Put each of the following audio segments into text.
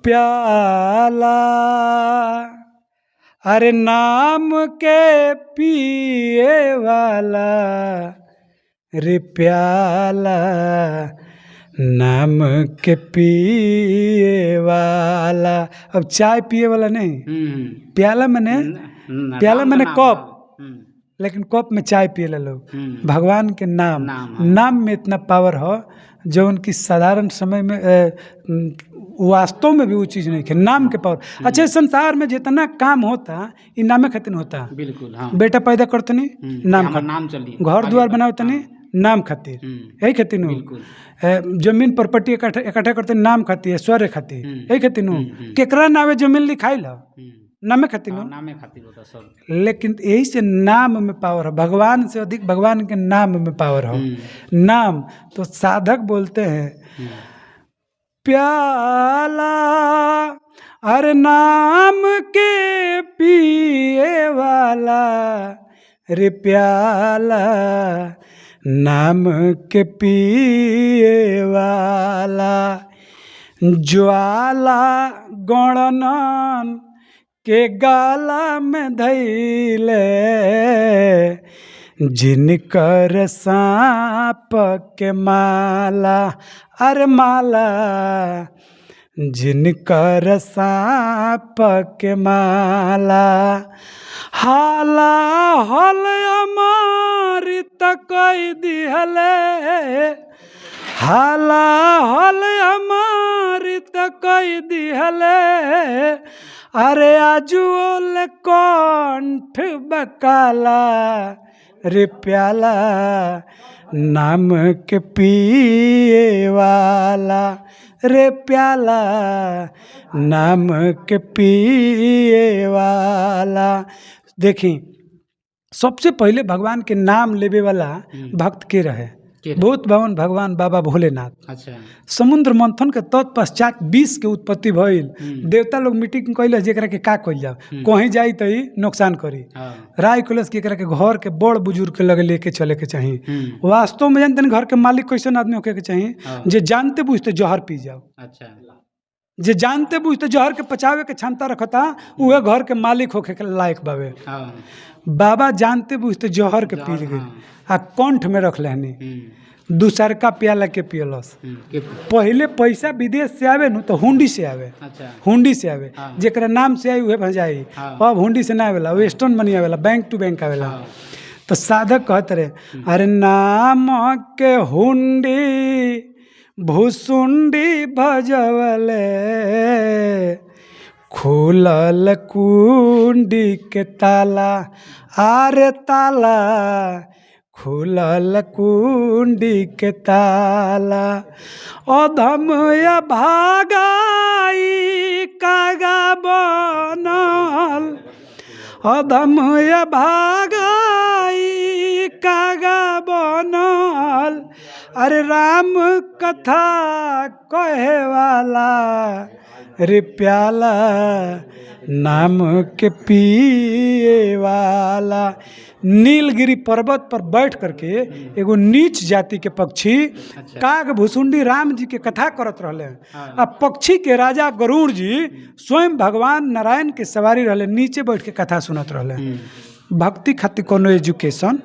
प्याला, अरे नाम के पिए वाला रे प्याला, नाम के पिए वाला। अब चाय पिए वाला नहीं, प्याला मैंने प्याला मैंने कप, लेकिन कप में चाय पिए ला लोग। भगवान के नाम में इतना पावर हो जो उनकी साधारण समय में वास्तव में भी वो चीज़ नहीं है, नाम के पावर। अच्छा, संसार में जितना काम होता ये नामे खातिर होता। बिल्कुल, हाँ। बेटा पैदा करते नहीं नाम खातिर, घर द्वार बनाते नहीं नाम खातिर, यही खातिर नु। जमीन प्रॉपर्टी इकट्ठा करते नाम खातिर, ऐश्वर्य खातिर, यही खातिर नु। केकरा नावे जमीन लिखाई ला नामे खातिर नु, नामे खातिर होता सब। लेकिन यही से नाम में पावर है, भगवान से अधिक भगवान के नाम में पावर हो। नाम तो साधक बोलते हैं प्याला, अरे नाम के पिए वाला रे प्याला, नाम के पिए वाला। ज्वाला गणनन के गाला में धैले, जिनकर सांप के माला, अरे माला, जिनकर सांप के माला। हाला हल अमृत कई दिहले, हाला हल अमृत कई दिहले, अरे आजुल कंठ बकाला रे प्याला, नाम के पिए वाला रे प्याला, नाम के पिए वाला। देखी, सबसे पहले भगवान के नाम लेवे वाला भक्त के रहे, भूत भवन भगवान बाबा भोलेनाथ। अच्छा। समुद्र मंथन के तत्पश्चात विष के उत्पत्ति भइल। देवता लोग मीटिंग कैले जेकरा के का कइल जाओ, कहीं जाई तो ही नुकसान करी। राय कैलस के एकरा के घर के बड़ बुजुर्ग के लगे लेके चले के चाहिए। वास्तव में जानते घर के मालिक कैसन आदमी होके के चाहिए, जे जानते बुझते जहर पी जाओ। अच्छा। जे जानते बुझते जहर के पचावे के क्षमता रखता, उहे घर के मालिक होके के लायक बावे। बाबा जानते बुझते जहर के पी गए आ कंठ में रख लेनी, दूसर का प्याला के पियलस। पहले पैसा विदेश से आवे नु तो हुंडी से आवे। अच्छा। हुंडी से आवे, जेकरा नाम से आई उहे भजाई। अब हुंडी से ना आवेला, वेस्टर्न मनी आवेला, बैंक टू बैंक आवेला। तो साधक कहते रहे, अरे नाम के हुंडी भुसुंडी भजवले, खुलल कुंडी के ताला, आरे ताला, खुलल कुंडी के ताला। अधम या भागाई कागा बनल, अधम या भागाई कागा बनल, अरे राम कथा कहे वाला रे प्याला, नाम के पिए वाला। नीलगिरी पर्वत पर बैठ करके एगो नीच जाति के पक्षी काग भुसुंडी राम जी के कथा करत रहले। अब पक्षी के राजा गरुड़ जी स्वयं भगवान नारायण के सवारी रहले, नीचे बैठ के कथा सुनत रहले। भक्ति खातिर कोनो एजुकेशन,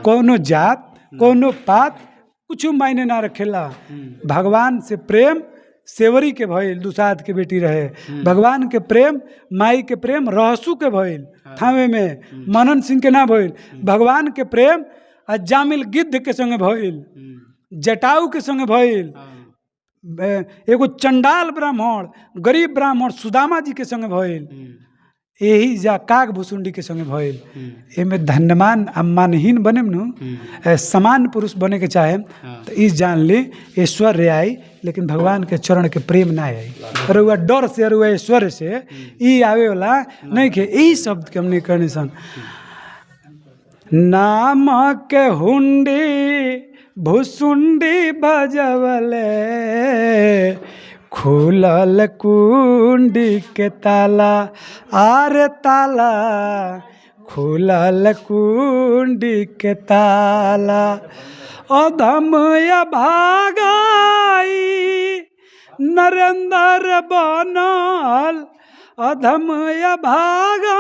कोनो जात, कोनो पात कुछ मायने ना रखेला। भगवान से प्रेम सेवरी के भइल, दुसाद के बेटी रहे। भगवान के प्रेम, माई के प्रेम रहसू के भइल, थावे में मनन सिंह के ना भइल। भगवान के प्रेम जामिल गिद्ध के संगे भइल, जटाऊ के संगे भइल। एगो चंडाल ब्राह्मण, गरीब ब्राह्मण सुदामा जी के संगे भइल। यही जा काग भुसुंडी के संगे भइल। एमे धन्यमान मानहीन बने नु, समान पुरुष बने के चाहे तो इस जान ले ऐश्वर्य आई, लेकिन भगवान के चरण के प्रेम ना आई। रुआ डर से, रुआ ऐश्वर्य से ई आवे वाला नहीं के। यही शब्द के हमने कहने सन, नाम के हुंडी भुसुंडी बजवले, खुलल कुंडी के ताला, आरे ताला, खुलल कुंडी के ताला। अधम या भागाई नरेंद्र बनल अधम भागा,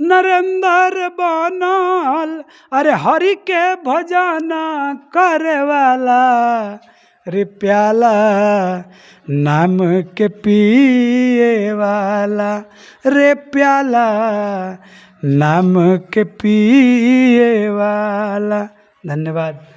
नरेंद्र बनल अरे हरि के भजन करे वाला, रे प्याला नाम के पिए वाला, रे प्याला नाम के पिए वाला। धन्यवाद।